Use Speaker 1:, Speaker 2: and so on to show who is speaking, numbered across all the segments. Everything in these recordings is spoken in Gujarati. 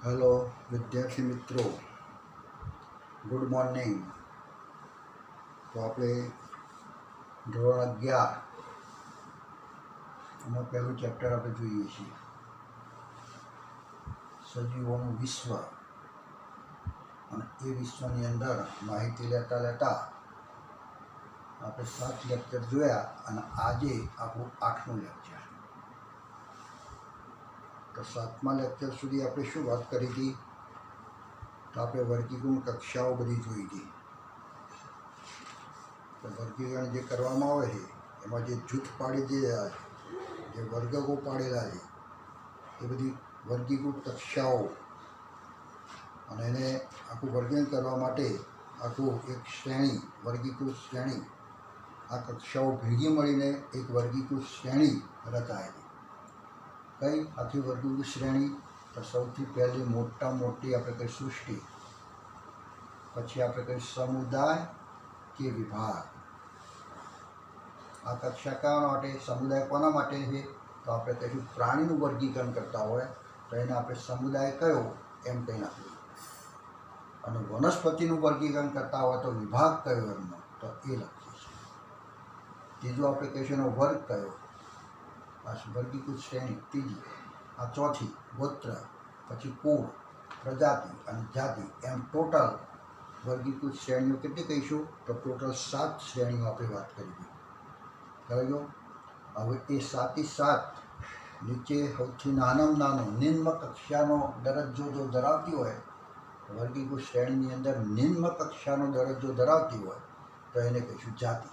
Speaker 1: हेलो विद्यार्थी मित्रों, गुड मॉर्निंग। तो આપણે ધોરણ 11 એમાં પહેલું ચેપ્ટર આપણે જોઈએ છીએ સજીવોનું વિશ્વ, અને એ વિશ્વની અંદર માહિતી લેતા લેતા આપણે 7 લેક્ચર જોયા અને આજે આપણું 8મું લેક્ચર। તો 7મા લેક્ચર સુધી આપણે શું વાત કરી હતી? તો આપણે વર્ગીકરણ કક્ષાઓ બધી જોઈ હતી। તો વર્ગીકરણ જે કરવામાં આવે છે એમાં જે જૂથ પાડી દીધા છે, જે વર્ગકો પાડેલા છે એ બધી વર્ગીકૃત કક્ષાઓ, અને એને આખું વર્ગીકરણ કરવા માટે આખું એક શ્રેણી, વર્ગીકૃત શ્રેણી, આ કક્ષાઓ ભેગી મળીને એક વર્ગીકૃત શ્રેણી રચાયેલી। કઈ આખી વર્ગીકૃત શ્રેણી? તો સૌથી પહેલી મોટી આપણે કઈ સૃષ્ટિ, પછી આપણે કઈ સમુદાય કે વિભાગ। આ કક્ષા કયા માટે? સમુદાય કોના માટે છે? તો આપણે કહીશું પ્રાણીનું વર્ગીકરણ કરતા હોય તો એને આપણે સમુદાય કયો એમ કહી નાખીએ, અને વનસ્પતિનું વર્ગીકરણ કરતા હોય તો વિભાગ કયો એમનો તો એ લખીએ છીએ। ત્રીજું આપણે કહીશું એનો વર્ગ કયો, આ વર્ગીકૃત શ્રેણી ત્રીજી। આ ચોથી ગોત્ર, પછી કુળ, પ્રજાતિ અને જાતિ, એમ ટોટલ વર્ગીકૃત શ્રેણીઓ કેટલી કહીશું? તો ટોટલ 7 શ્રેણીઓ આપણે વાત કરી હતી। બરાબર? હવે એ 7 નીચે સૌથી નાનામાં નાનો નિમ્ન કક્ષાનો દરજ્જો જો ધરાવતી હોય, વર્ગીકૃત શ્રેણીની અંદર નિમ્ન કક્ષાનો દરજ્જો ધરાવતી હોય તો એને કહીશું જાતિ।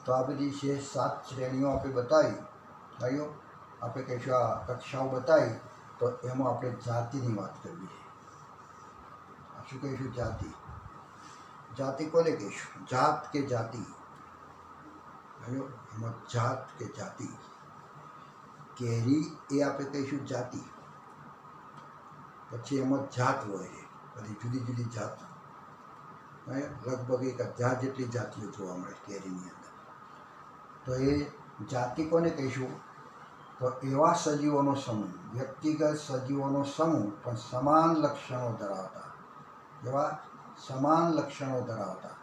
Speaker 1: તો આ બધી છે 7 શ્રેણીઓ આપણે બતાવી ભાઈઓ, આપણે કહીશું આ કક્ષાઓ બતાવી તો એમાં આપણે જાતિની વાત કરવી છે। શું કહીશું? જાતિ। જાતિ કોને કહીશું? જાત કે જાતિ? ભાઈઓ એમાં જાત કે જાતિ, કેરી એ આપણે કહીશું જાતિ। પછી એમાં જાત હોય છે, બધી જુદી જુદી જાત, લગભગ 1000 જેટલી જાતિઓ જોવા મળે કેરીની અંદર। તો એ જાતિ કોને કહીશું? તો એવા સજીવોનો સમૂહ, વ્યક્તિગત સજીવોનો સમૂહ પણ સમાન લક્ષણો ધરાવતા, એવા સમાન લક્ષણો ધરાવતા,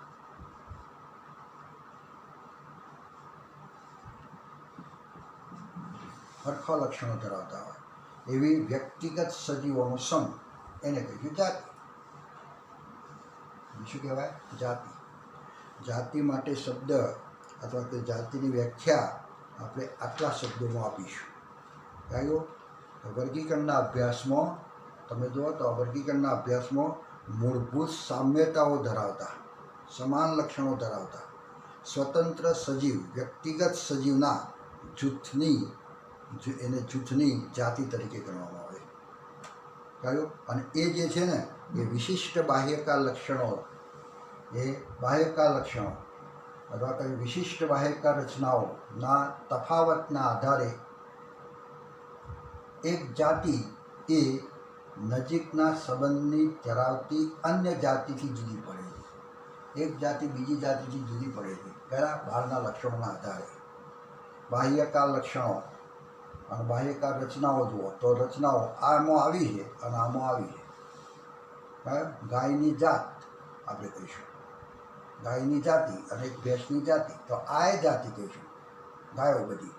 Speaker 1: સરખા લક્ષણો ધરાવતા હોય એવી વ્યક્તિગત સજીવોનો સમૂહ, એને કહીશું જાતિ। શું કહેવાય? જાતિ। જાતિ માટે શબ્દ અથવા તો જાતિની વ્યાખ્યા આપણે આટલા શબ્દોમાં આપીશું। ભાઈઓ વર્ગીકરણના અભ્યાસમાં તમે જુઓ તો વર્ગીકરણના અભ્યાસમાં મૂળભૂત સામ્યતાઓ ધરાવતા, સમાન લક્ષણો ધરાવતા સ્વતંત્ર સજીવ, વ્યક્તિગત સજીવના જૂથની જાતિ તરીકે ગણવામાં આવે। કહ્યું? અને એ જે છે ને એ વિશિષ્ટ બાહ્યકાર લક્ષણો, એ બાહ્યકાર લક્ષણો અથવા કઈ વિશિષ્ટ બાહ્યકાર રચનાઓના તફાવતના આધારે એક જાતિ એ નજીકના સંબંધની ધરાવતી અન્ય જાતિથી જુદી પડે છે। એક જાતિ બીજી જાતિથી જુદી પડે છે કયા? બહારના લક્ષણોના આધારે। બાહ્યકાર લક્ષણો અને બાહ્યકાર રચનાઓ જુઓ તો રચનાઓ આમાં આવી છે અને આમાં આવી છે। ગાયની જાત આપણે કહીશું, ગાયની જાતિ અને એક ભેંસની જાતિ, તો આ જાતિ કહીશું, ગાયો બધી,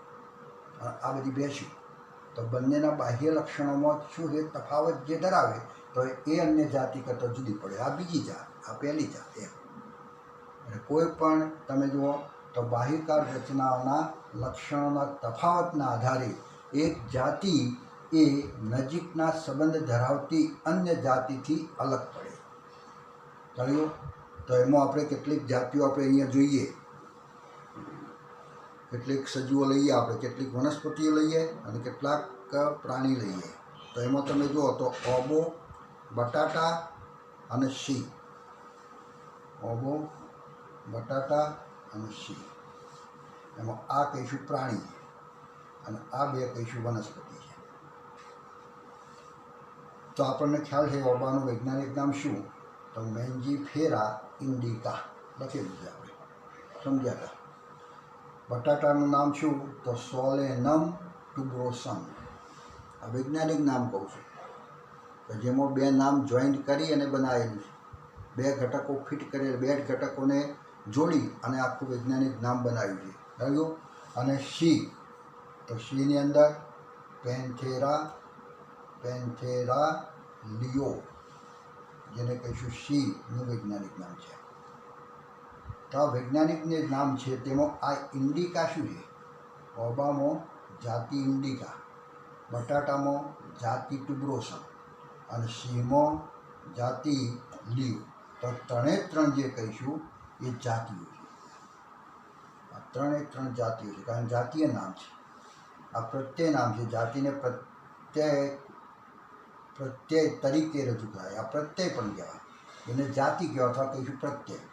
Speaker 1: આ બધી ભેંસી। તો બંનેના બાહ્ય લક્ષણોમાં શું છે? તફાવત જે ધરાવે તો એ અન્ય જાતિ કરતાં જુદી પડે। આ બીજી જાત, આ પહેલી જાત એમ। અને કોઈ પણ તમે જુઓ તો બાહ્યકાર રચનાઓના લક્ષણોના તફાવતના આધારે એક જાતિ એ નજીકના સંબંધ ધરાવતી અન્ય જાતિથી અલગ પડે। કહ્યું? તો એમાં આપણે કેટલીક જાતિઓ આપણે અહીંયા જોઈએ, કેટલીક સજીવો લઈએ આપણે, કેટલીક વનસ્પતિઓ લઈએ અને કેટલાક પ્રાણી લઈએ। તો એમાં તમે જુઓ તો ઓબો, બટાટા અને સી, ઓબો, બટાટા અને સી, એમાં આ કહીશું પ્રાણી અને આ બે કહીશું વનસ્પતિ છે। તો આપણને ખ્યાલ છે ઓબાનું વૈજ્ઞાનિક નામ શું? તો મેન્જીફેરા ઇન્ડિકા લખેલું છે, આપણે સમજ્યા હતા। બટાટાનું નામ શું? તો સોલેનમ ટુબ્રોસમ, આ વૈજ્ઞાનિક નામ કહું છું। તો જેમાં બે નામ જોઈન્ટ કરી અને બનાવેલું છે. બે ઘટકો ફિટ કરી, બે ઘટકોને જોડી અને આખું વૈજ્ઞાનિક નામ બનાવ્યું છે. બરાબર. અને સી, તો સીની અંદર પેન્થેરા લિયો, જેને કહીશું સીનું વૈજ્ઞાનિક નામ છે. તો આ વૈજ્ઞાનિકને નામ છે તેમાં આ ઇન્ડિકા શું છે? ઓબામાં જાતિ ઇન્ડિકા, બટાટામાં જાતિ ટુબ્રોસમ અને સીમાં જાતિ લીવ. તો ત્રણે ત્રણ જે કહીશું એ જાતિઓ છે. આ ત્રણે ત્રણ જાતિઓ છે, કારણ જાતીય નામ છે. આ પ્રત્યય નામ છે. જાતિને પ્રત્યય તરીકે રજૂ કરાય. આ પ્રત્યય પણ કહેવાય, એને જાતિ કહેવાય અથવા કહીશું પ્રત્યય.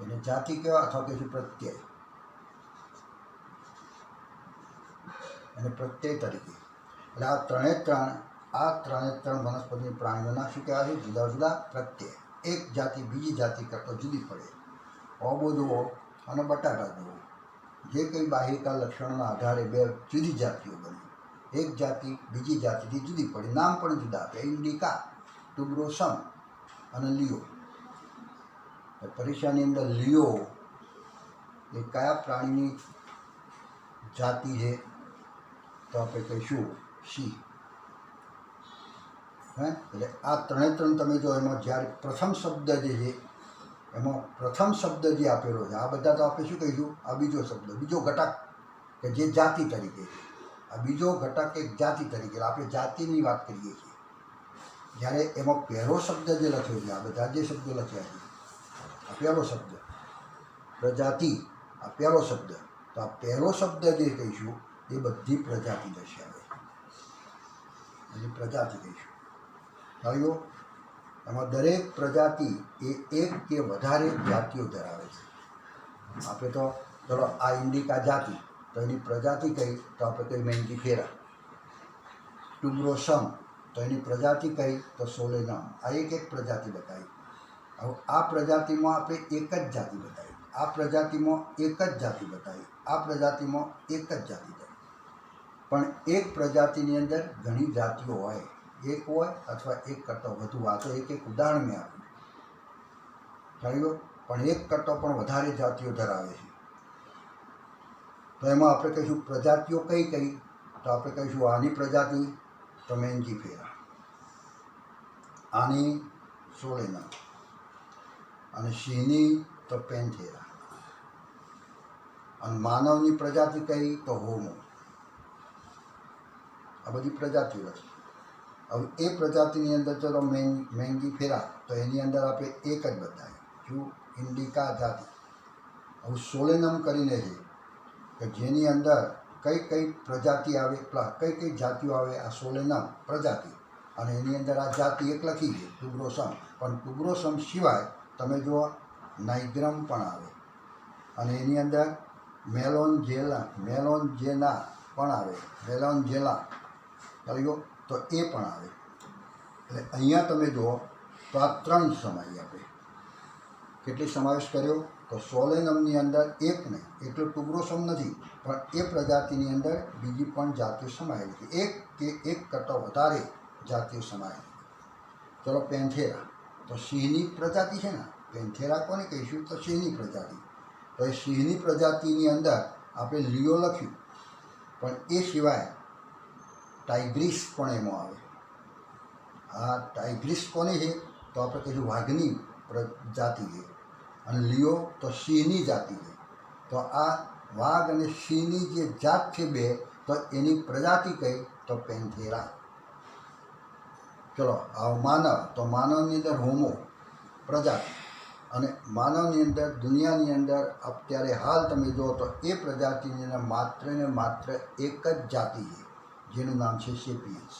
Speaker 1: એને જાતિ કહેવાય અથવા કહીશું પ્રત્યય, અને પ્રત્યય તરીકે. એટલે આ ત્રણે ત્રણ વનસ્પતિ પ્રાણીઓના શું કહેવાય છે? જુદા જુદા પ્રત્યય. એક જાતિ બીજી જાતિ કરતાં જુદી પડે. ઓબો જુઓ અને બટાટા જુઓ, જે કંઈ બાહ્યિકા લક્ષણોના આધારે બે જુદી જાતિઓ બની. એક જાતિ બીજી જાતિથી જુદી પડી, નામ પણ જુદા આપે. ઇન્ડિકા, ટુબ્રોસમ અને લિયો. પરીક્ષાની અંદર લિયો એ કયા પ્રાણીની જાતિ છે? તો આપણે કહીશું સી. એટલે આ ત્રણે ત્રણ તમે જો એમાં જ્યારે પ્રથમ શબ્દ જે છે એમાં પ્રથમ શબ્દ જે આપેલો છે, આ બધા તો આપણે શું કહીશું? આ બીજો શબ્દ, બીજો ઘટક કે જે જાતિ તરીકે છે. આ બીજો ઘટક એક જાતિ તરીકે, આપણે જાતિની વાત કરીએ છીએ. જ્યારે એમાં પહેલો શબ્દ જે લખ્યો છે, આ બધા જે શબ્દો લખ્યા છે, આ પહેલો શબ્દ પ્રજાતિ, આ પહેલો શબ્દ. તો આ પહેલો શબ્દ જે કહીશું એ બધી પ્રજાતિ દર્શાવે, એની પ્રજાતિ કહીશું. ભાઈઓ, એમાં દરેક પ્રજાતિ એ એક કે વધારે જાતિઓ ધરાવે છે. આપણે તો ચલો આ ઇન્ડિકા જાતિ, તો એની પ્રજાતિ કઈ? તો આપણે કઈ મેન્જીફેરા. ટુબ્રોસમ, તો એની પ્રજાતિ કઈ? તો સોલેનમ. આ એક પ્રજાતિ બતાવી. હવે આ પ્રજાતિમાં આપણે એક જ જાતિ બતાવી, આ પ્રજાતિમાં એક જ જાતિ બતાવી, આ પ્રજાતિમાં એક જ જાતિ બતાવી. પણ એક પ્રજાતિની અંદર ઘણી જાતિઓ હોય, એક હોય અથવા એક કરતાં વધુ. આ તો એક ઉદાહરણ મેં આપ્યું. ચાલ્યો, પણ એક કરતાં પણ વધારે જાતિઓ ધરાવે છે. તો એમાં આપણે કહીશું પ્રજાતિઓ કઈ કઈ? તો આપણે કહીશું આની પ્રજાતિ તો મેન્જીફેરા, આની સોલેનમ, અને સિંહની તો પેન્થેરા, અને માનવની પ્રજાતિ કઈ? તો હોમો. આ બધી પ્રજાતિઓ છે. હવે એ પ્રજાતિની અંદર ચલો મેન્જીફેરા, તો એની અંદર આપણે એક જ બતાવીએ, શું? ઇન્ડિકા જાતિ. હવે સોલેનમ કરીને છે કે જેની અંદર કઈ કઈ પ્રજાતિ આવે, કઈ કઈ જાતિઓ આવે. આ સોલેનમ પ્રજાતિ, અને એની અંદર આ જાતિ એક લખી છે ટુબ્રોસમ. પણ ટુબ્રોસમ સિવાય તમે જુઓ નાઇગ્રમ પણ આવે, અને એની અંદર મેલોન્જેના પણ આવે. મેલોન્જેલા ચાલ્યો, તો એ પણ આવે. એટલે અહીંયા તમે જુઓ તો આ ત્રણ સમાય. આપણે કેટલી સમાવેશ કર્યો? તો સોલેનમની અંદર એક નહીં, એટલું ટુબ્રોસમ નથી, પણ એ પ્રજાતિની અંદર બીજી પણ જાતિઓ સમાયેલી છે. એક કે એક કરતાં વધારે જાતિઓ સમાયેલી. ચલો પેન્થેરા, તો સિંહની પ્રજાતિ છે ને. પેન્થેરા કોને કહીશું? તો સિંહની પ્રજાતિ. તો એ સિંહની પ્રજાતિની અંદર આપણે લિયો લખ્યું, પણ એ સિવાય ટાઇગ્રીસ પણ એમાં આવે. આ ટાઇગ્રીસ કોની છે? તો આપણે કહીશું વાઘની જાતિ છે, અને લિયો તો સિંહની જાતિ છે. તો આ વાઘ અને સિંહની જે જાત છે બે, તો એની પ્રજાતિ કઈ? તો પેન્થેરા. ચલો આ માનવ, તો માનવની અંદર હોમો પ્રજાતિ, અને માનવની અંદર દુનિયાની અંદર અત્યારે હાલ તમે જુઓ તો એ પ્રજાતિની અંદર માત્ર ને માત્ર એક જ જાતિ છે, જેનું નામ છે સેપિયન્સ.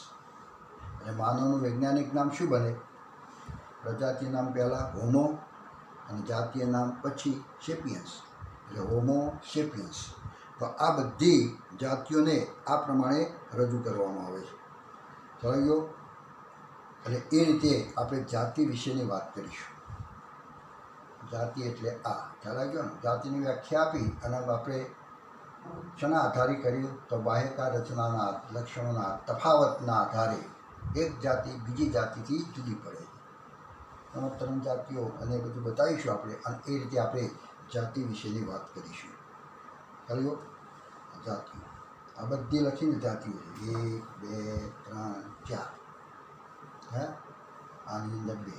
Speaker 1: એટલે માનવનું વૈજ્ઞાનિક નામ શું બને? પ્રજાતિ નામ પહેલાં હોમો અને જાતીય નામ પછી સેપિયન્સ, એટલે હોમો સેપિયન્સ. તો આ બધી જાતિઓને આ પ્રમાણે રજૂ કરવામાં આવે છે. સમજો? એટલે એ રીતે આપણે જાતિ વિશેની વાત કરીશું. જાતિ એટલે આ ખ્યાલ આવી ગયો ને? જાતિની વ્યાખ્યા આપી અને આપણે શેના આધારે કર્યું? તો બાહ્યકાર રચનાના લક્ષણોના તફાવતના આધારે એક જાતિ બીજી જાતિથી જુદી પડે છે. એમાં 3 જાતિઓ અને બધું બતાવીશું આપણે, અને એ રીતે આપણે જાતિ વિશેની વાત કરીશું. ચાલો, જાતિઓ આ બધી લખીને જાતિઓ છે 1 2 3 4. હે આની અંદર 2,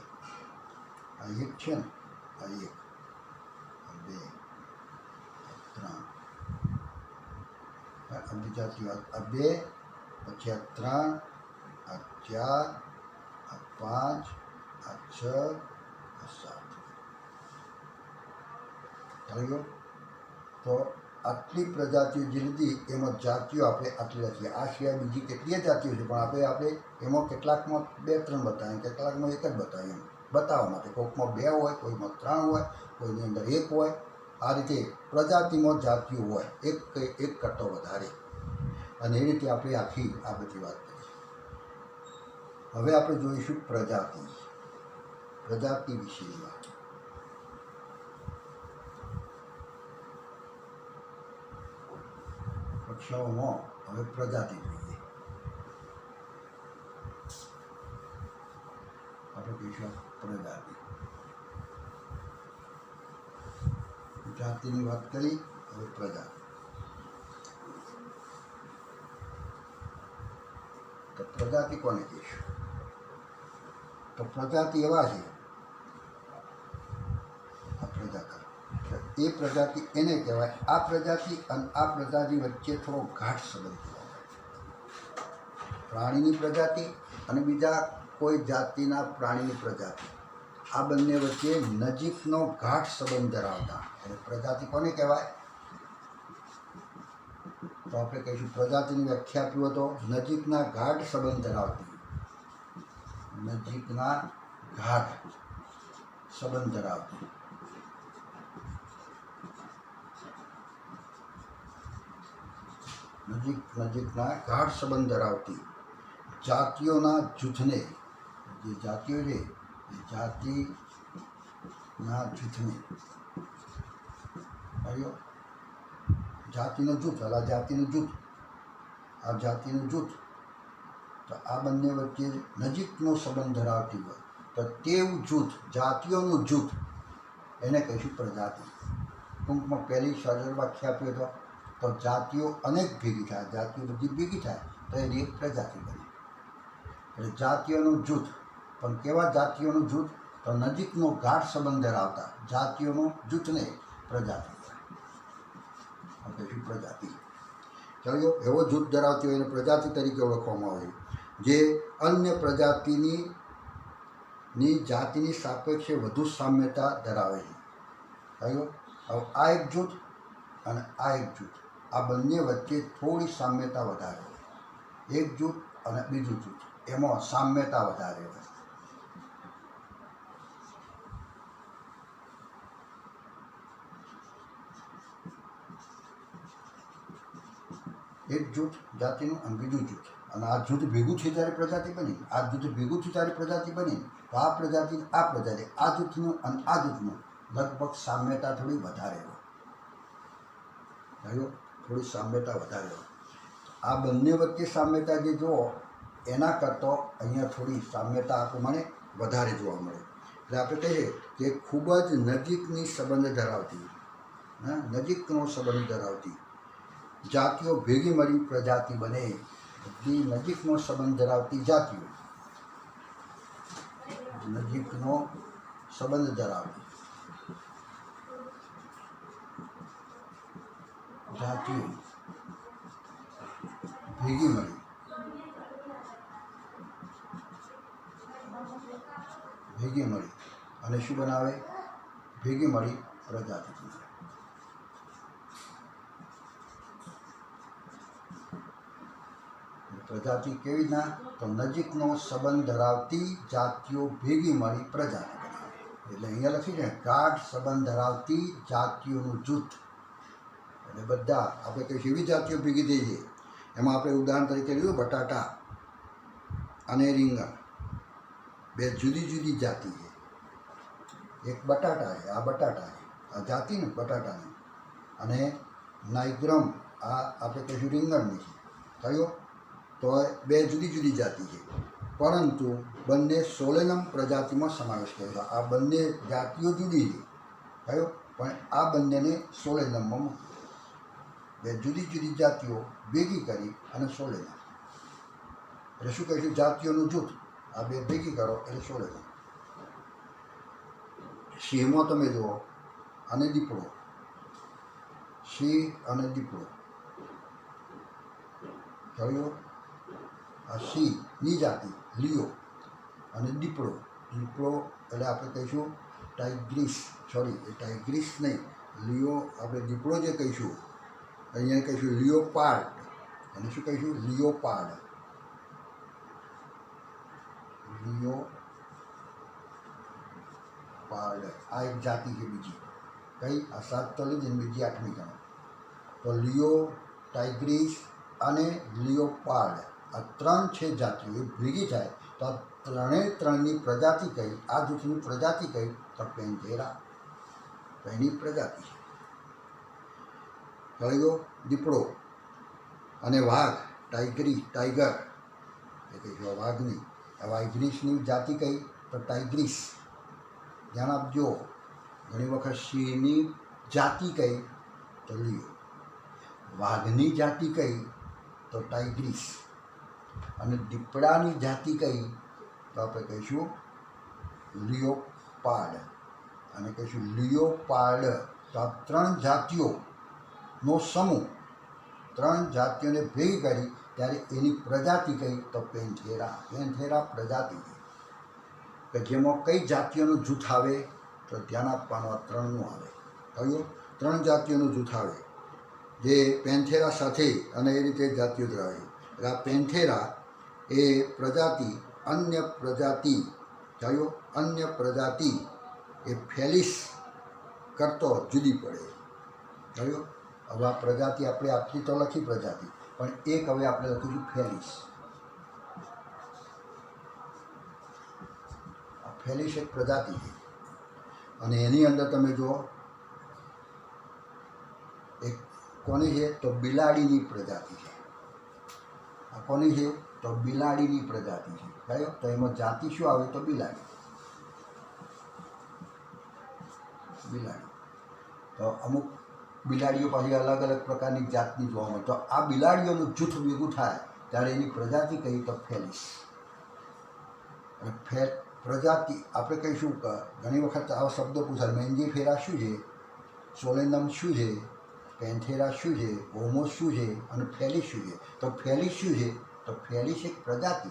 Speaker 1: આ 1 છે ને, આ 1 2 3, આ બધી જાતિઓ, આ 2 પછી આ 3 આ 4 આ 5 આ 6 આ 7. થઈ ગયો? તો આટલી પ્રજાતિઓ જે લીધી એમાં જાતિઓ આપણે આટલી લખીએ. આ સિવાય બીજી કેટલીય જાતિઓ છે, પણ આપણે એમાં કેટલાકમાં 2 3 બતાવીએ, કેટલાકમાં 1 જ બતાવીએ. એમ બતાવવા માટે કોઈકમાં 2 હોય, કોઈમાં 3 હોય, કોઈની અંદર 1 હોય. આ રીતે પ્રજાતિમાં જાતિઓ હોય, એક કરતો વધારે, અને એ રીતે આપણે આખી આ બધી વાત કરીએ. હવે આપણે જોઈશું પ્રજાતિ વિશેની વાત. પક્ષીઓમાં હવે પ્રજાતિ જોઈએ. આપણે કહીશું પ્રજાતિ. જાતિની વાત કરી, હવે પ્રજાતિ. તો પ્રજાતિ કોને કહીશું? તો પ્રજાતિ એવા છે, આ પ્રજાતિ, એ પ્રજાતિ એને કહેવાય. આ પ્રજાતિ અને આ પ્રજાતિ વચ્ચે થોડો ગાઢ સંબંધ જોવા મળે. પ્રાણીની પ્રજાતિ અને બીજા કોઈ જાતિના પ્રાણીની પ્રજાતિ, આ બંને વચ્ચે નજીકનો ગાઢ સંબંધ ધરાવતા એટલે પ્રજાતિ કોને કહેવાય? તો આપણે કહીશું પ્રજાતિની વ્યાખ્યા આપી તો નજીકના ગાઢ સંબંધ ધરાવતી, નજીકના ગાઢ સંબંધ ધરાવતી. નજીકના ગાઢ સંબંધ ધરાવતી જાતિઓના જૂથને, જે જાતિઓ છે એ જાતિના જૂથને, જાતિનું જૂથ, આ જાતિનું જૂથ, આ જાતિનું જૂથ, તો આ બંને વચ્ચે નજીકનો સંબંધ ધરાવતી હોય તો તેવું જૂથ, જાતિઓનું જૂથ, એને કહીશું પ્રજાતિ. ટૂંકમાં પહેલી સરળ વ્યાખ્યા આપી તો જાતિઓ અનેક ભેગી થાય, જાતિઓ બધી ભેગી થાય તો એની એક પ્રજાતિ બને. એટલે જાતિઓનું જૂથ, પણ કેવા જાતિઓનું જૂથ? તો નજીકનો ગાઢ સંબંધ ધરાવતા જાતિઓનું જૂથને પ્રજાતિ કહીશું, પ્રજાતિ. ચાલો, એવો જૂથ ધરાવતી હોય એને પ્રજાતિ તરીકે ઓળખવામાં આવે, જે અન્ય પ્રજાતિની જાતિની સાપેક્ષે વધુ સામ્યતા ધરાવે છે. ચાલો, હવે આ એક જૂથ અને આ એક જૂથ, આ બંને વચ્ચે થોડી સામ્યતા વધારે હોય. એક જૂથ અને બીજું જૂથ, એમાં સામ્યતા વધારે હોય. એક જૂથ જાતિનું અને બીજું જૂથ, અને આ જૂથ ભેગું છે ત્યારે પ્રજાતિ બની, આ જૂથ ભેગું છે ત્યારે પ્રજાતિ બની. તો આ પ્રજાતિ, આ જૂથનું અને આ જૂથનું લગભગ સામ્યતા થોડી વધારે હોય. થોડી સામ્યતા વધારે હોય. આ બંને વચ્ચે સામ્યતા જે જુઓ એના કરતાં અહીંયા થોડી સામ્યતા આ પ્રમાણે વધારે જોવા મળે. એટલે આપણે કહીએ કે ખૂબ જ નજીકની સંબંધ ધરાવતી, નજીકનો સંબંધ ધરાવતી જાતિઓ ભેગી મળી પ્રજાતિ બને. બધી નજીકનો સંબંધ ધરાવતી જાતિઓ, નજીકનો સંબંધ ધરાવતી જાતિઓ ભેગી મળી અને શું બનાવે? ભેગી મળી પ્રજાતિ. પ્રજાતિ કેવી ના? તો નજીકનો સંબંધ ધરાવતી જાતિઓ ભેગી મળી પ્રજાતિ બનાવે. એટલે અહીંયા લખી છે ગાઢ સંબંધ ધરાવતી જાતિઓનું જૂથ. એટલે બધા આપણે કહીશું એવી જાતિઓ ભેગી થઈ છે. એમાં આપણે ઉદાહરણ તરીકે લીધું બટાટા અને રીંગણ, બે જુદી જુદી જાતિ છે. એક બટાટા છે, આ બટાટા છે, આ જાતિ ને બટાટાની, અને નાઇગ્રમ આ આપણે કહીશું રીંગણની છે, થયો. તો બે જુદી જુદી જાતિ છે, પરંતુ બંને સોલેનમ પ્રજાતિમાં સમાવેશ કર્યો છે. આ બંને જાતિઓ જુદી છે, થયો, પણ આ બંનેને સોલેનમમાં મૂક્યું. બે જુદી જુદી જાતિઓ ભેગી કરી અને સોલેનમ, એટલે શું કહીશું, જાતિઓનું જૂથ. આ બે ભેગી કરો એટલે સોલેનમ. સિંહમાં તમે જુઓ, અને દીપડો, સિંહ અને દીપડો, થયો. આ સિંહની જાતિ લિયો, અને દીપડો, દીપડો એટલે આપણે કહીશું ટાઇગ્રીસ, સોરી એ ટાઇગ્રીસ નહીં, લિયો. આપણે દીપડો જે કહીશું અહીંયા કહીશું લિયોપાર્ડ, એને શું કહીશું, લિયોપાર્ડ, લિયોપાર્ડ. આ એક જાતિ છે બીજી, કઈ આ 7 તો લીધી ને બીજી 8મી ગણો. તો લિયો, ટાઇગ્રીસ અને લિયોપાર્ડ, આ 3 છે જાતિઓ. એ ભેગી થાય તો આ ત્રણેની પ્રજાતિ કઈ, આ જૂથની પ્રજાતિ કઈ, તો પેન્થેરા, તો એની પ્રજાતિ છે. કયો દીપડો અને વાઘ, ટાઈગર એ કહીશું વાઘની. આ વાઘરીસની જાતિ કઈ, તો ટાઇગ્રીસ. ધ્યાન આપજો, ઘણી વખત સિંહની જાતિ કઈ, તો લિયો. વાઘની જાતિ કઈ, તો ટાઇગ્રીસ. અને દીપડાની જાતિ કઈ, તો આપણે કહીશું લિયોપાર્ડ, અને કહીશું લિયોપાર્ડ. તો આ 3 જાતિઓનો સમૂહ, 3 જાતિઓને ભેગી કરી ત્યારે એની પ્રજાતિ કઈ, તો પેન્થેરા. પેન્થેરા પ્રજાતિ કે જેમાં કઈ જાતિઓનું જૂથ આવે, તો ધ્યાન આપવાનું આ 3નું આવે. કયું? 3 જાતિઓનું જૂથ આવે જે પેન્થેરા સાથે, અને એ રીતે જાતિઓ ધરાવે. એટલે આ પેન્થેરા એ પ્રજાતિ, અન્ય પ્રજાતિ, કયો અન્ય પ્રજાતિ એ ફેલિસ કરતો જુદી પડે. કયો? હવે આ પ્રજાતિ આપણે આપણી તો લખી પ્રજાતિ, પણ એક હવે આપણે લખીશું ફેલિસ. આ ફેલિસ એક પ્રજાતિ છે, અને એની અંદર તમે જુઓ એક કોની છે, તો બિલાડીની પ્રજાતિ છે. આ કોની છે, તો બિલાડીની પ્રજાતિ છે. કયો? તો એમાં જાતિ શું આવે, તો બિલાડી. બિલાડી. તો અમુક બિલાડીઓ પાછી અલગ અલગ પ્રકારની જાતની જોવા મળે. તો આ બિલાડીઓનું જૂથ ભેગું થાય ત્યારે એની પ્રજાતિ કઈ, તો ફેલિસ. અને પ્રજાતિ આપણે કહીશું કે ઘણી વખત આવા શબ્દો પૂછાય, મેન્જીફેરા શું છે, સોલેનમ શું છે, પેન્થેરા શું છે, હોમો શું છે, અને ફેલિસ શું છે. તો ફેલિસ શું છે, તો ફેલિસ એક પ્રજાતિ,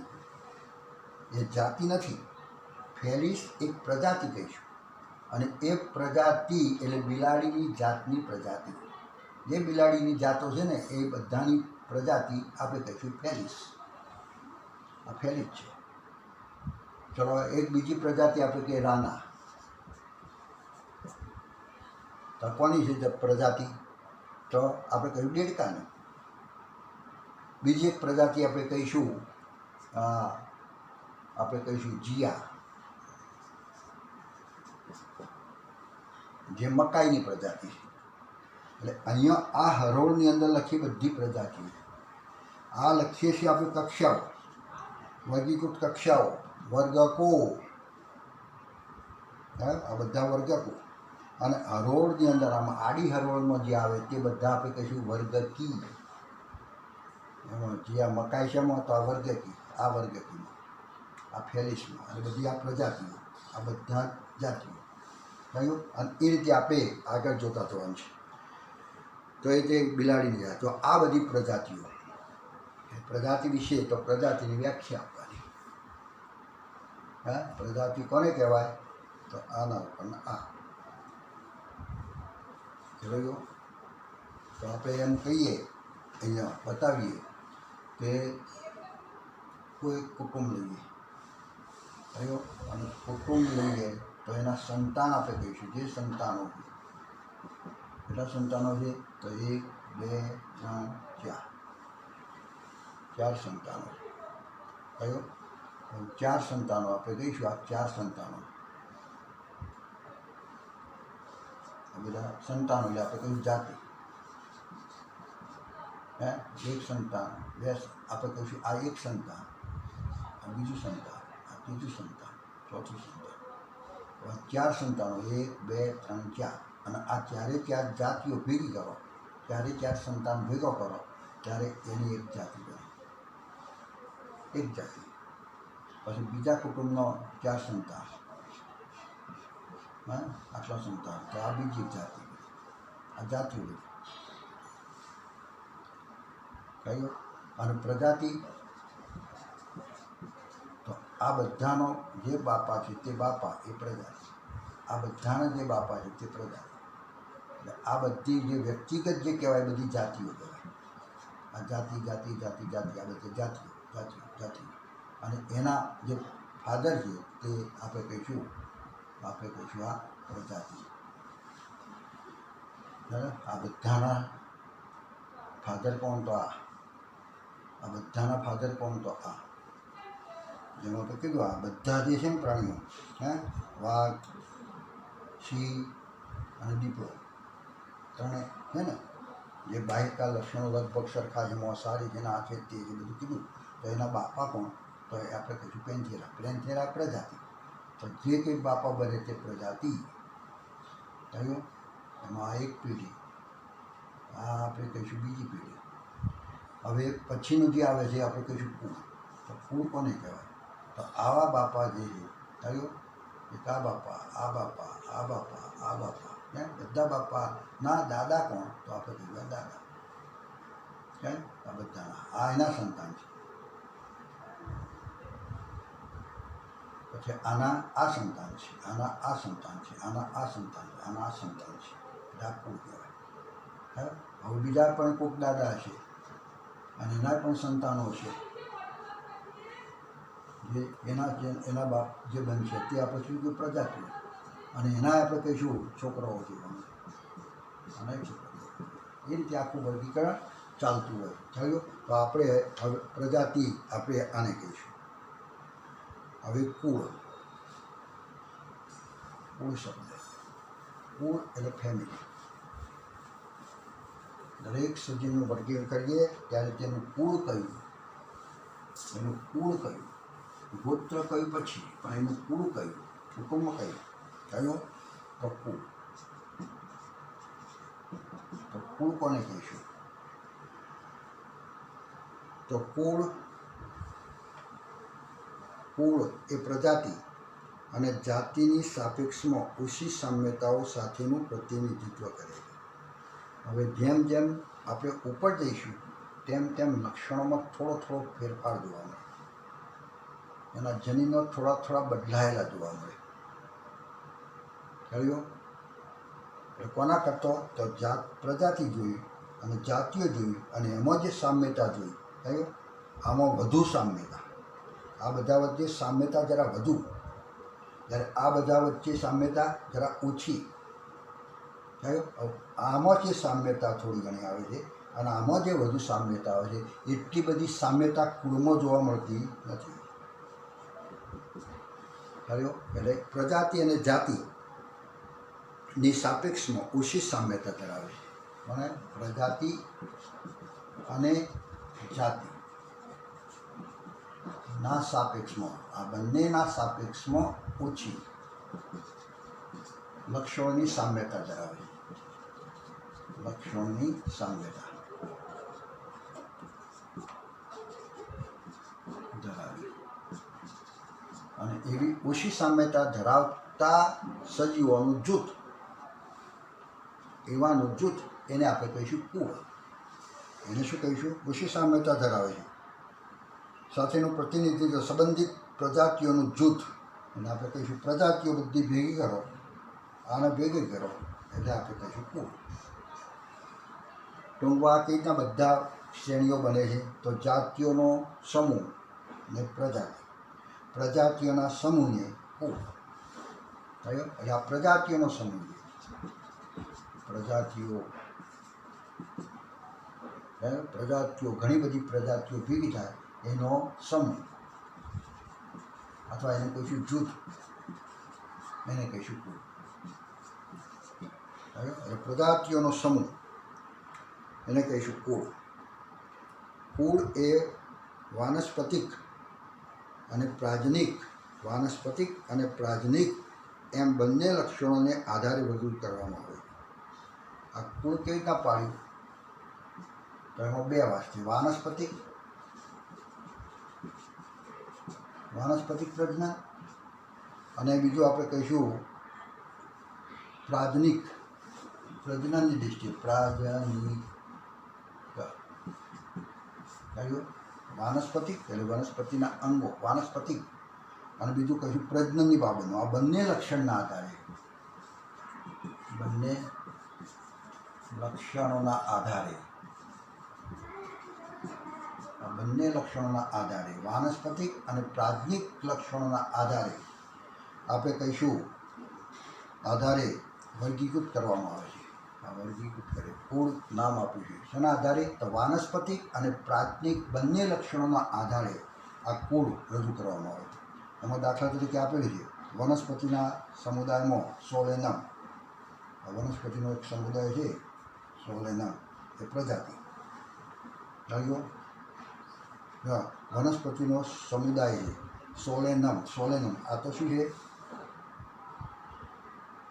Speaker 1: એ જાતિ નથી. ફેલિસ એક પ્રજાતિ કહીશું, અને એ પ્રજાતિ એટલે બિલાડીની જાતની પ્રજાતિ. જે બિલાડીની જાતો છે ને એ બધાની પ્રજાતિ આપણે કહીશું ફેલિસ. આ ફેલિસ છે. ચલો એક બીજી પ્રજાતિ આપણે કહીએ રાના. તો કોની છે પ્રજાતિ, તો આપણે કહ્યું દેડકાની. બીજી એક પ્રજાતિ આપણે કહીશું જીયા, જે મકાઈની પ્રજાતિ છે. એટલે અહીંયા આ હરોળની અંદર લખી બધી પ્રજાતિઓ. આ લખીએ છીએ આપણે કક્ષાઓ, વર્ગીકૃત કક્ષાઓ, વર્ગકો, આ બધા વર્ગકો. અને હરોળની અંદર આમાં આડી હરોળમાં જે આવે તે બધા આપણે કહીશું વર્ગકી. એમાં જે આ મકાઈ છે એમાં તો આ વર્ગકી, આ વર્ગકીમાં, આ ફેલિસમાં, અને બધી આ પ્રજાતિઓ, આ બધા જાતિઓ. થયું? અને એ રીતે આપણે આગળ જોતા જવાનું છે. તો એ જે બિલાડીની જાત, તો આ બધી પ્રજાતિઓ, પ્રજાતિ વિશે તો પ્રજાતિની વ્યાખ્યા આપવાની. હા, પ્રજાતિ કોને કહેવાય, તો આના ઉપરના આ જોયો. તો આપણે એમ કહીએ, અહીંયા બતાવીએ કે કોઈ કુટુંબ લઈએ, થયો, અને કુટુંબ લઈએ તો એના સંતાન આપણે કહીશું. જે સંતાનો છે, કેટલા સંતાનો છે, તો 1, 2, 3, 4 સંતાનો. કયો? 4 સંતાનો આપણે કહીશું. આ 4 સંતાનો, આ બધા સંતાનો એટલે આપણે કહીશું જાતિ. હે એક સંતાન બે આપણે કહીશું આ એક સંતાન, આ બીજું સંતાન, આ ત્રીજું સંતાન, ચોથું સંતાન, હવે 4 સંતાનો 1 2 3 4 અને આ 4 જાતિઓ ભેગી કરો, 4 સંતાન ભેગો કરો ત્યારે એની એક જાતિ બને, એક જાતિ. પછી બીજા કુટુંબનો 4 સંતાન, હા આટલા સંતાન તો આ બીજી જાતિ, આ જાતિઓ બધી કહ્યું. અને પ્રજાતિ તો આ બધાનો જે બાપા છે તે બાપા એ પ્રજાતિ, આ બધાના જે બાપા છે તે પ્રજાતિ. એટલે આ બધી જે વ્યક્તિગત જે કહેવાય બધી જાતિઓ કહેવાય. આ જાતિ જાતિ જાતિ જાતિ આ બધી જાતિઓ જાતિઓ જાતિઓ. અને એના જે ફાધર છે તે આપણે કહીશું આ પ્રજાતિ. આ બધાના ફાધર કોણ તો આ બધાના ફાધર કોણ તો આ. જેમાં આપણે કીધું આ બધા જે છે ને પ્રાણીઓ, હે વાઘ, સિંહ અને દીપડો ત્રણે છે ને જે બાહ્યકા લક્ષણો લગભગ સરખા છે, મોસારી છે ને આ છે તે જે બધું કીધું. તો એના બાપા કોણ તો એ આપણે કહીશું પેન્થેરા. પેન્થેરા પ્રજાતિ. તો જે કંઈ બાપા બને તે પ્રજાતિ થયું. એમાં આ એક પેઢી, આ આપણે કહીશું બીજી પેઢી. હવે પછીનું જે આવે છે આપણે કહીશું કુળ. તો કુળ કોને કહેવાય તો આવા બાપા જે છે થયું એક આ બાપા આ બાપા આ બાપા આ બાપા કેમ બધા બાપાના દાદા કોણ તો આપણે કહીએ દાદા. કેમ આ બધાના આ એના સંતાન છે. પછી આના આ સંતાન છે, આના આ સંતાન છે, આના આ સંતાન છે, આના આ સંતાન છે. એટલે આ કુળ કહેવાય. હવે બીજા પણ કોઈક દાદા છે અને એના પણ સંતાનો છે જે એના બાપ જે બનશે તે આપણે શું કે પ્રજાતિઓ. અને એના આપણે કહીશું છોકરાઓ છે અને છોકરાઓ. એ રીતે આખું વર્ગીકરણ ચાલતું હોય. થયું. તો આપણે હવે પ્રજાતિ આપણે આને કહીશું. હવે કુળ. કુળ શબ્દ, કુળ એટલે ફેમિલી. દરેક સજીવનું વર્ગીકરણ કરીએ ત્યારે તેનું કુળ કયું, એનું કુળ કયું, ગોત્ર કયું પછી પણ એનું કુળ કયું, કુટુંબ કયું કયું તો કુળ. તો કુળ કોને કહીશું તો કુળ એ પ્રજાતિ અને જાતિની સાપેક્ષમાં ઓછી સામ્યતાઓ સાથેનું પ્રતિનિધિત્વ કરે છે. હવે જેમ જેમ આપણે ઉપર જઈશું તેમ તેમ લક્ષણોમાં થોડો ફેરફાર જોવા મળે. એના જનીનો થોડા બદલાયેલા જોવા મળે. કહ્યું એટલે કોના કરતો તો પ્રજાતિ જોઈ અને જાતિઓ જોઈ અને એમાં જે સામ્યતા જોઈ. કહ્યું આમાં વધુ સામ્યતા, આ બધા વચ્ચે સામ્યતા જરા વધુ, જ્યારે આ બધા વચ્ચે સામ્યતા જરા ઓછી. થયું. આમાં જે સામ્યતા થોડી ઘણી આવે છે અને આમાં જે વધુ સામ્યતા આવે છે એટલી બધી સામ્યતા કુળમાં જોવા મળતી નથી. થયું. એટલે પ્રજાતિ અને જાતિની સાપેક્ષમાં ઓછી સામ્યતા ધરાવે છે. અને પ્રજાતિ અને જાતિ ના સાપેક્ષમાં આ બંનેના સાપેક્ષમાં ઓછી લક્ષણોની સામ્યતા ધરાવે છે. લક્ષણોની સામ્યતા ધરાવે અને એવી ઓછી સામ્યતા ધરાવતા સજીવોનું જૂથ, એવાનું જૂથ એને આપણે કહીશું કુળ. એને શું કહીશું ઓછી સામ્યતા ધરાવે છે સાથેનું પ્રતિનિધિત્વ સંબંધિત પ્રજાતિઓનું જૂથ એને આપણે કહીશું પ્રજાતિઓ બધી ભેગી કરો, આને ભેગી કરો એટલે આપણે કહીશું કુળ. ટૂંકમાં આ કઈ રીતના બધા શ્રેણીઓ બને છે તો જાતિઓનો સમૂહ ને પ્રજાતિ, પ્રજાતિઓના સમૂહને કુળ. થયો. એટલે આ પ્રજાતિઓનો સમૂહ છે. પ્રજાતિઓ ઘણી બધી પ્રજાતિઓ ભેગી થાય એનો સમૂહ અથવા એને કહીશું જૂથ, એને કહીશું કુળ. એટલે પ્રજાતિઓનો સમૂહ એને કહીશું કુળ. કુળ એ વાનસ્પતિક અને પ્રાજનિક, વાનસ્પતિક અને પ્રાજનિક એમ બંને લક્ષણોને આધારે વર્ગીકૃત કરવામાં આવે. આ કુળ કેવી રીતના પાડ્યું? તો એમાં બે વાત છે, વાનસ્પતિક પ્રજનન અને બીજું આપણે કહીશું પ્રાજનિક, પ્રજનનની દૃષ્ટિએ પ્રાજનિક. વાનસ્પતિક એટલે વનસ્પતિના અંગો વાનસ્પતિક, અને બીજું કહીશું પ્રજનનની બાબતનું. આ બંને લક્ષણોના આધારે વાનસ્પતિક અને પ્રાજનિક લક્ષણોના આધારે આપણે કહીશું વર્ગીકૃત કરવામાં આવે છે. આ વર્ગીકૃત કરે, કુળ નામ આપ્યું છે. શેના આધારે? તો વાનસ્પતિક અને પ્રાજનિક બંને લક્ષણોના આધારે આ કુળ રજૂ કરવામાં આવે છે. એમાં દાખલા તરીકે આપેલી છે વનસ્પતિના સમુદાયમાં સોલેનમ. વનસ્પતિનો એક સમુદાય છે સોલેનમ, એ પ્રજાતિ. વનસ્પતિનો સમુદાય છે સોલેનમ. આ તો શું છે?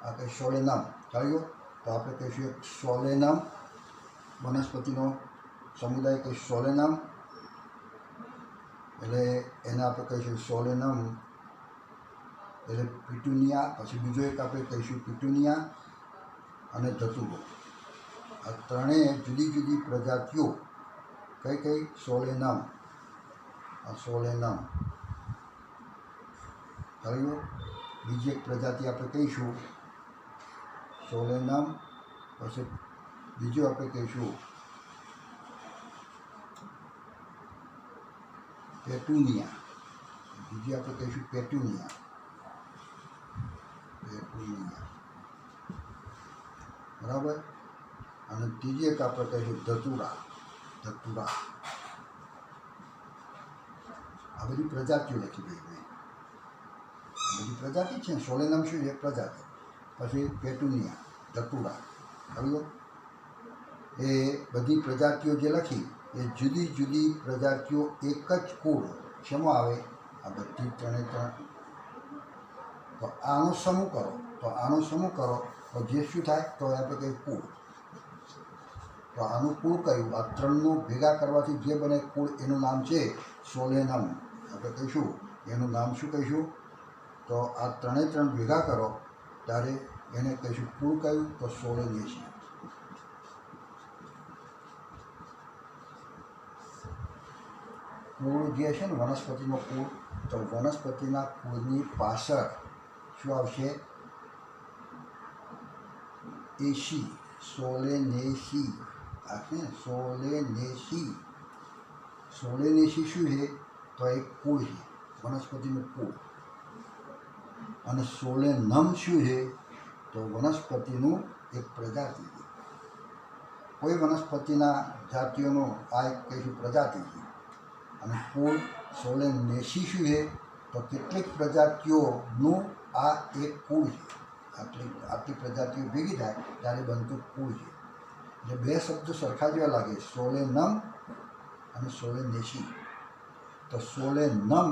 Speaker 1: આ કંઈ સોલેનમ ચાલ્યો. તો આપણે કહીશું એક સોલેનમ, વનસ્પતિનો સમુદાય કંઈ સોલેનમ, એટલે એને આપણે કહીશું સોલેનમ એટલે પિટુનિયા. પછી બીજો એક આપણે કહીશું પિટુનિયા અને ધતુરો. આ ત્રણેય જુદી જુદી પ્રજાતિઓ. કઈ સોલેનમ, આ સોલેનમ ચાલ્યો. બીજી એક પ્રજાતિ આપણે કહીશું સોલેનમ, પછી બીજું આપણે કહીશું પેટુનિયા. બરાબર. અને ત્રીજી એક આપણે કહીશું ધતુરા. આ બધી પ્રજાતિઓ લખી દઈએ મેં. આ બધી પ્રજાતિ છે. સોલેનમ શું છે? પ્રજાતિ. પછી પેટુનિયા, ધતુરા. સમજો? એ બધી પ્રજાતિઓ જે લખી એ જુદી જુદી પ્રજાતિઓ એક જ કુળ. શેમાં આવે? આ બધી ત્રણે ત્રણ. તો આનો સમૂહ કરો તો જે શું થાય? તો આપણે કંઈ કુળ. તો આનું કુળ કયું? આ ત્રણનું ભેગા કરવાથી જે બને કુળ, એનું નામ છે સોલેનમ. આપણે કહીશું એનું નામ શું કહીશું? તો આ ત્રણે ત્રણ ભેગા કરો ત્યારે એને કહીશું કુળ કયું? તો સોલેનેસી. કુળ જે છે ને વનસ્પતિનો કુળ, તો વનસ્પતિના કુળની પાછળ શું આવશે? એસી, સોલેનેસી. આ છે ને સોલેનેસી શું છે? તો એક કુળ છે, વનસ્પતિનું કુળ. અને સોલેનમ શું છે? તો વનસ્પતિનું એક પ્રજાતિ છે. કોઈ વનસ્પતિના જાતિઓનો આ એક કહીશું પ્રજાતિ છે. અને કુળ સોલેનેસી શું છે? તો કેટલીક પ્રજાતિઓનું આ એક કુળ છે. આટલી પ્રજાતિઓ ભેગી થાય ત્યારે બનતું કુળ છે. એટલે બે શબ્દો સરખા જેવા લાગે, સોલેનમ અને સોલેનેસી. તો સોલેનમ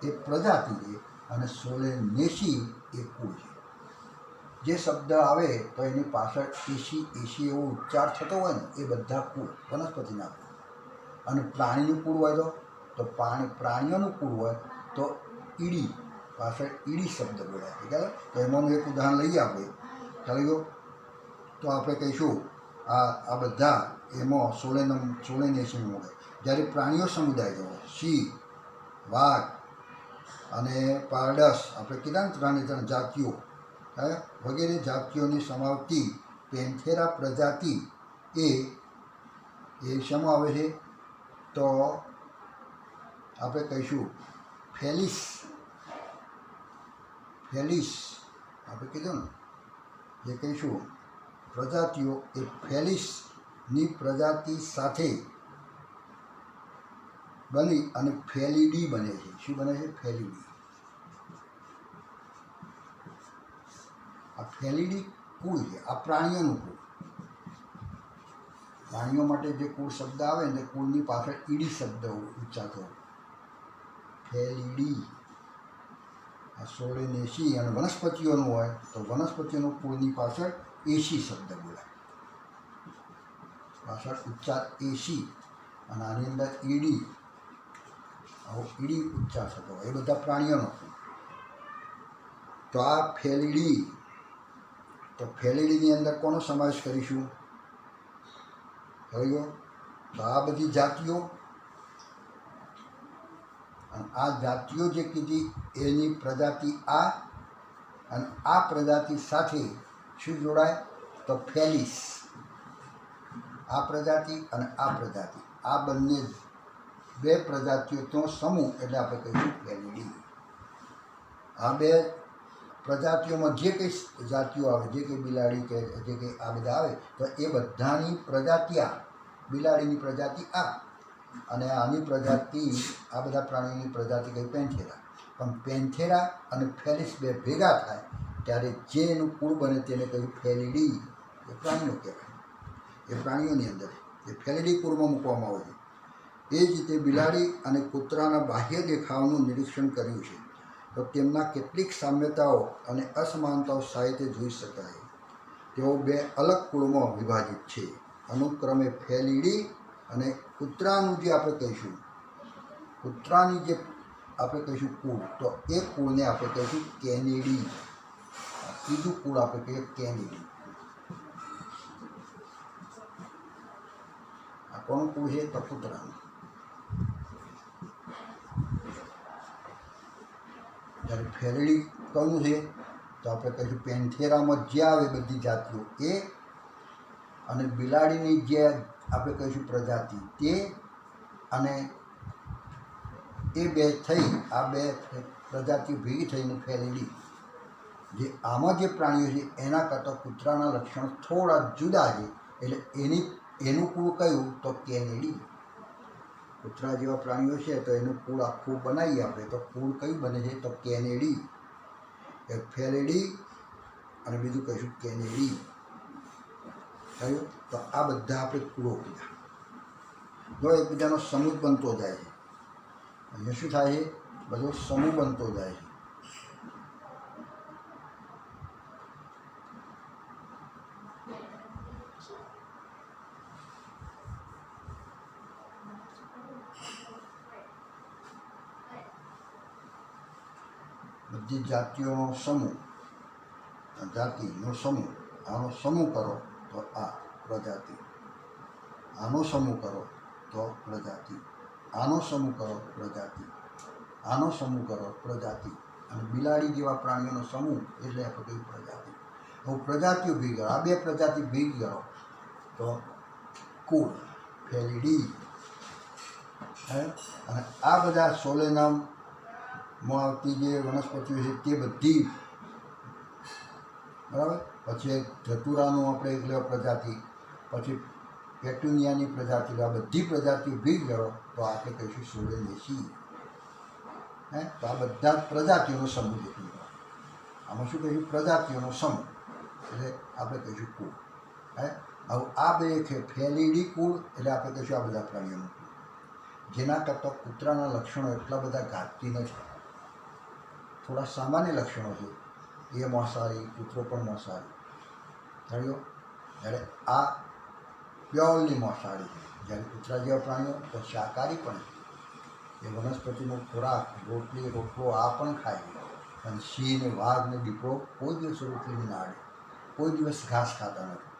Speaker 1: એ પ્રજાતિ છે અને સોલેનેસી એ કુળ છે. જે શબ્દ આવે તો એની પાછળ એસી એવો ઉચ્ચાર થતો હોય ને, એ બધા કુળ, વનસ્પતિના કુળ. અને પ્રાણીનું કુળ હોય તો પ્રાણીઓનું કુળ હોય તો ઈડી, પાછળ ઈડી શબ્દ બોલાય. બરાબર. તો એમાંનું એક ઉદાહરણ લઈએ આપણે. ચાલ્યો. તો આપણે કહીશું આ બધા એમાં સોલેનેસીમાં મળે. જ્યારે પ્રાણીઓ સમુદાય હોય, સિંહ, વાઘ અને પારડસ, આપણે કીધા ત્રણ જાતિઓ વગેરે જાતિઓની સમાવતી પેન્થેરા પ્રજાતિ એ શેમાં આવે છે? તો આપણે કહીશું ફેલિસ. આપણે કીધું ને, એ કહીશું પ્રજાતિઓ એ ફેલિસની પ્રજાતિ સાથે બની અને ફેલિડી બને છે. શું બને છે? ફેલિડી. આ ફેલિડી કુળ છે. આ પ્રાણીઓનું કુળ. પ્રાણીઓ માટે જે કુળ શબ્દ આવે ને તે કુળની પાછળ ઈડી શબ્દ ઉચ્ચાર થયો, ફેલીડી. આ 16 અને વનસ્પતિઓનું હોય તો વનસ્પતિઓનું કુળની પાછળ એસી શબ્દ બોલાય, પાછળ ઉચ્ચાર એસી, અને આની અંદર ઈડી, આવો ઈડી ઉચ્ચાર થતો હોય. એ બધા પ્રાણીઓનો. તો આ ફેલીડી, તો ફેલીડીની અંદર કોનો સમાવેશ કરીશું? હવે તો આ બધી જાતિઓ, અને આ જાતિઓ જે કીધી એની પ્રજાતિ આ, અને આ પ્રજાતિ સાથે શું જોડાય? તો ફેલિસ. આ પ્રજાતિ અને આ પ્રજાતિ, આ બંને બે પ્રજાતિઓનો સમૂહ એટલે આપણે કહીશું ફેલીડી. આ બે પ્રજાતિઓમાં જે કંઈ જાતિઓ આવે, જે કંઈ બિલાડી કે જે કંઈ આ બધા આવે, તો એ બધાની પ્રજાતિ આ. બિલાડીની પ્રજાતિ આ, અને આની પ્રજાતિ, આ બધા પ્રાણીની પ્રજાતિ કઈ પેન્થેરા. પણ પેન્થેરા અને ફેલિસ બે ભેગા થાય ત્યારે જે એનું કુળ બને તેને કહ્યું ફેલીડી. એ પ્રાણીઓ કહેવાય. એ પ્રાણીઓની અંદર એ ફેલીડી કુળમાં મૂકવામાં આવે છે. એ જ રીતે બિલાડી અને કૂતરાના બાહ્ય દેખાવનું નિરીક્ષણ કર્યું છે, તો તેમના કેટલીક સામ્યતાઓ અને અસમાનતાઓ સાહિત્ય જોઈ શકાય. તેઓ બે અલગ કુળમાં વિભાજિત છે, અનુક્રમે ફેલીડી અને કૂતરાનું જે આપણે કહીશું, કૂતરાની જે આપણે કહીશું કુળ, તો એ કુળને આપણે કહીશું કેનેડી. ત્રીજું કુળ આપણે કહીએ કેનેડી. આ કોનું કુળ છે? તો કૂતરાનું. જ્યારે ફેલીડી કયું છે? તો આપણે કહીશું પેન્થેરામાં જે આવે બધી જાતિઓ એ, અને બિલાડીની જે આપણે કહીશું પ્રજાતિ તે, અને એ બે થઈ, આ બે પ્રજાતિઓ ભેગી થઈને ફેલીડી. જે આમાં જે પ્રાણીઓ છે એના કરતાં કૂતરાના લક્ષણો થોડા જુદા છે, એટલે એનું કુળ કયું? તો કેનેડી. કૂતરા જેવા પ્રાણીઓ છે તો એનું કુળ આખું બનાવીએ આપણે, તો કુળ કયું બને છે? તો કેનેડી. એક ફેલીડી અને બીજું કહીશું કેનેડી. થયું? તો આ બધા આપણે કુળો કીધા. જો એકબીજાનો સમૂહ બનતો જાય છે, અહીંયા શું થાય છે? બધો સમૂહ બનતો જાય છે. બધી જાતિઓનો સમૂહ, જાતિનો સમૂહ. આનો સમૂહ કરો તો આ પ્રજાતિ, આનો સમૂહ કરો તો પ્રજાતિ, આનો સમૂહ કરો પ્રજાતિ, આનો સમૂહ કરો પ્રજાતિ. અને બિલાડી જેવા પ્રાણીઓનો સમૂહ એટલે આપણે કઈ પ્રજાતિ. હવે પ્રજાતિઓ ભેગી કરો, આ બે પ્રજાતિ ભેગી કરો તો કુળ ફેલીડી. અને આ બધા સોલેનમમાં આવતી જે વનસ્પતિઓ છે તે બધી, બરાબર. પછી ધતુરાનું આપણે એક લેવા પ્રજાતિ, પછી પેટુનિયાની પ્રજાતિ, આ બધી પ્રજાતિઓ ભેગી કરો તો આપણે કહીશું સોલેનેસી. તો આ બધા પ્રજાતિઓનો સમૂહ જેટલું. આમાં શું કહીશું? પ્રજાતિઓનો સમૂહ એટલે આપણે કહીશું કુળ. હવે આ બે ફેલીડી કુળ એટલે આપણે કહીશું આ બધા પ્રાણીઓનું કુળ. જેના કરતાં કૂતરાના લક્ષણો એટલા બધા ઘાતકી નથી, થોડા સામાન્ય લક્ષણો છે. એ માંસાહારી, કૂતરો પણ માંસાહારી. જાણ્યો? જ્યારે આ પ્યોરલી માંસાહારી છે. જ્યારે કૂતરા જેવા પ્રાણીઓ તો શાકાહારી પણ છે. એ વનસ્પતિનો ખોરાક, રોટલી રોટલો આ પણ ખાય છે. અને સિંહ ને વાઘ ને દીપડો કોઈ દિવસ રોટલીને ના આડે, કોઈ દિવસ ઘાસ ખાતા નથી.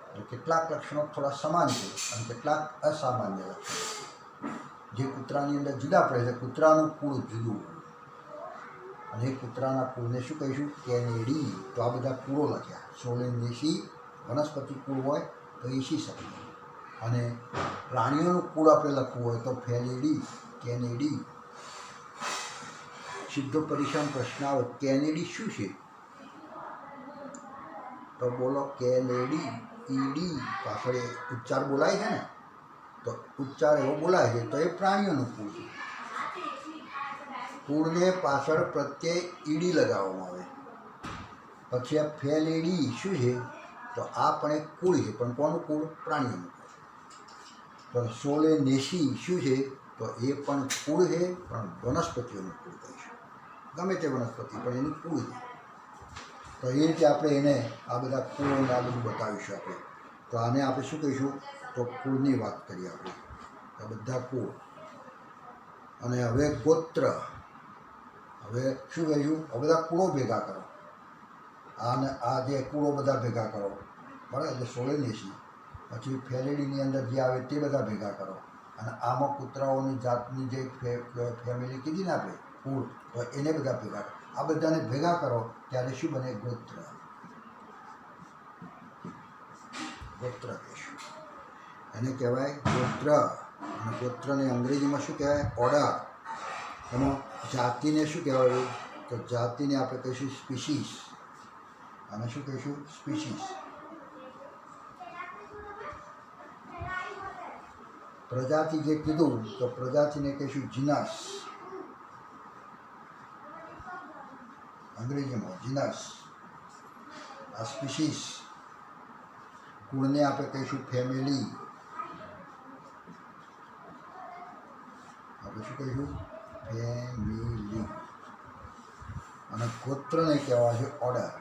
Speaker 1: એટલે કેટલાક લક્ષણો થોડા સમાન છે અને કેટલાક અસામાન્ય લક્ષણો જે કૂતરાની અંદર જુદા પડે છે. કૂતરાનું કુળ જુદું, અને એ કૂતરાના કુળને શું કહીશું? કેનેડી. તો આ બધા કુળો લખ્યા. સોલેનેસી વનસ્પતિ કુળ હોય તો એસી શબ્દ, અને પ્રાણીઓનું કુળ આપણે લખવું હોય તો ફેલીડી, કેનેડી. સીધો પરીક્ષાનો પ્રશ્ન આવે કેનેડી શું છે? તો બોલો કેનેડી. ઈડી પાછળ ઉચ્ચાર બોલાય છે ને, તો ઉચ્ચાર એવો બોલાય છે તો એ પ્રાણીઓનું કુળ છે. કુળને પાછળ પ્રત્યે ઈડી લગાવવામાં આવે. પછી આ ફેલીડી શું છે? તો આ પણ એક કુળ છે, પણ કોનું કુળ? પ્રાણીઓનું કુળ. પણ સોલેનેસી શું છે? તો એ પણ કુળ છે, પણ વનસ્પતિઓનું કુળ કહીશું. ગમે તે વનસ્પતિ પણ એની કુળ છે. તો એ રીતે આપણે એને આ બધા કુળોને આ બધું બતાવીશું આપણે. તો આને આપણે શું કહીશું? તો કુળની વાત કરીએ આપણે. આ બધા કુળ. અને હવે ગોત્ર. હવે શું કહીશું? આ બધા કુળો ભેગા કરો. આને આ જે કુળો બધા ભેગા કરો, બરાબર? એટલે સોલેનેસી. પછી ફેલેડીની અંદર જે આવે તે બધા ભેગા કરો. અને આમાં કૂતરાઓની જાતની જે ફેમિલી કીધી ને આપણે, કુળ, તો એને બધા ભેગા કરો. આ બધાને ભેગા કરો ત્યારે શું બને? ગોત્ર. ગોત્ર કહીશું. એને કહેવાય ગોત્ર. અને ગોત્રને અંગ્રેજીમાં શું કહેવાય? ઓર્ડર. એમાં જાતિને શું કહેવાય? તો જાતિને આપણે કહીશું સ્પીસીસ. અને શું કહીશું? સ્પીસીસ. પ્રજાતિ જે કીધું તો પ્રજાતિને કહીશું જીનસ. અંગ્રેજીમાં જીનસ. આ સ્પીસીસ. કુળને આપણે કહીશું ફેમિલી. આપણે શું કહીશું? ફેમિલી. અને ગોત્રને કહેવાય છે ઓર્ડર.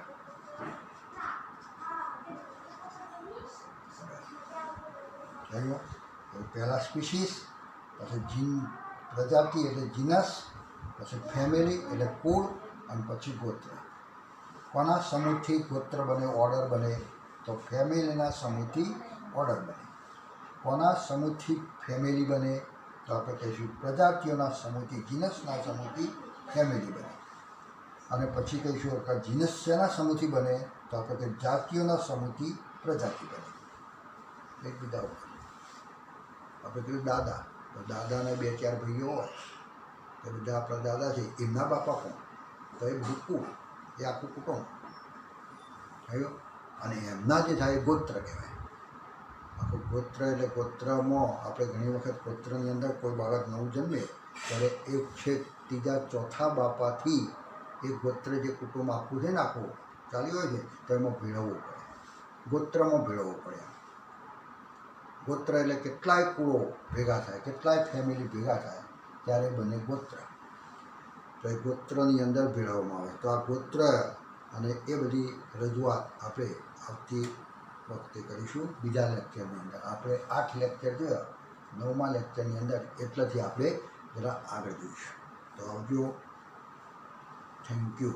Speaker 1: પહેલાં સ્પીસીસ, પછી પ્રજાતિ એટલે જીનસ, પછી ફેમિલી એટલે કુળ, અને પછી ગોત્ર. કોના સમૂહથી ગોત્ર બને? ઓર્ડર બને? તો ફેમિલીના સમૂહથી ઓર્ડર બને. કોના સમૂહથી ફેમિલી બને? તો આપણે કહીશું પ્રજાતિઓના સમૂહથી, જીનસના સમૂહથી ફેમિલી બને. અને પછી કહીશું કે જીનસ શેના સમૂહથી બને? તો આપણે કહીએ જાતિઓના સમૂહથી પ્રજાતિ બને. એકબીજા ઉપર આપણે કહીએ દાદા. તો દાદાને 2-4 ભાઈઓ હોય, તો બધા આપણા દાદા છે. એમના બાપા કોણ? તો એ બધું કુળ. એ આખું કુટુંબ થયું. અને એમના જે થાય એ ગોત્ર કહેવાય. આખું ગોત્ર એટલે ગોત્રમાં આપણે ઘણી વખત ગોત્રની અંદર કોઈ બાળક નવું જન્મે ત્યારે એક છે ત્રીજા ચોથા બાપાથી એ ગોત્ર જે કુટુંબ આખું છે ને, આખું ચાલ્યું હોય છે, તો એમાં ભેળવવું પડે. ગોત્રમાં ભેળવવું પડે. ગોત્ર એટલે કેટલાય કુળો ભેગા થાય, કેટલાય ફેમિલી ભેગા થાય ત્યારે બને ગોત્ર. તો એ ગોત્રની અંદર ભેળવવામાં આવે. તો આ ગોત્ર અને એ બધી રજૂઆત આપણે આવતી વખતે કરીશું બીજા લેક્ચરની અંદર. આપણે 8 લેક્ચર જોયા, 9મા લેક્ચરની અંદર એટલેથી આપણે જરા આગળ જોઈશું. તો આવજો. Thank you.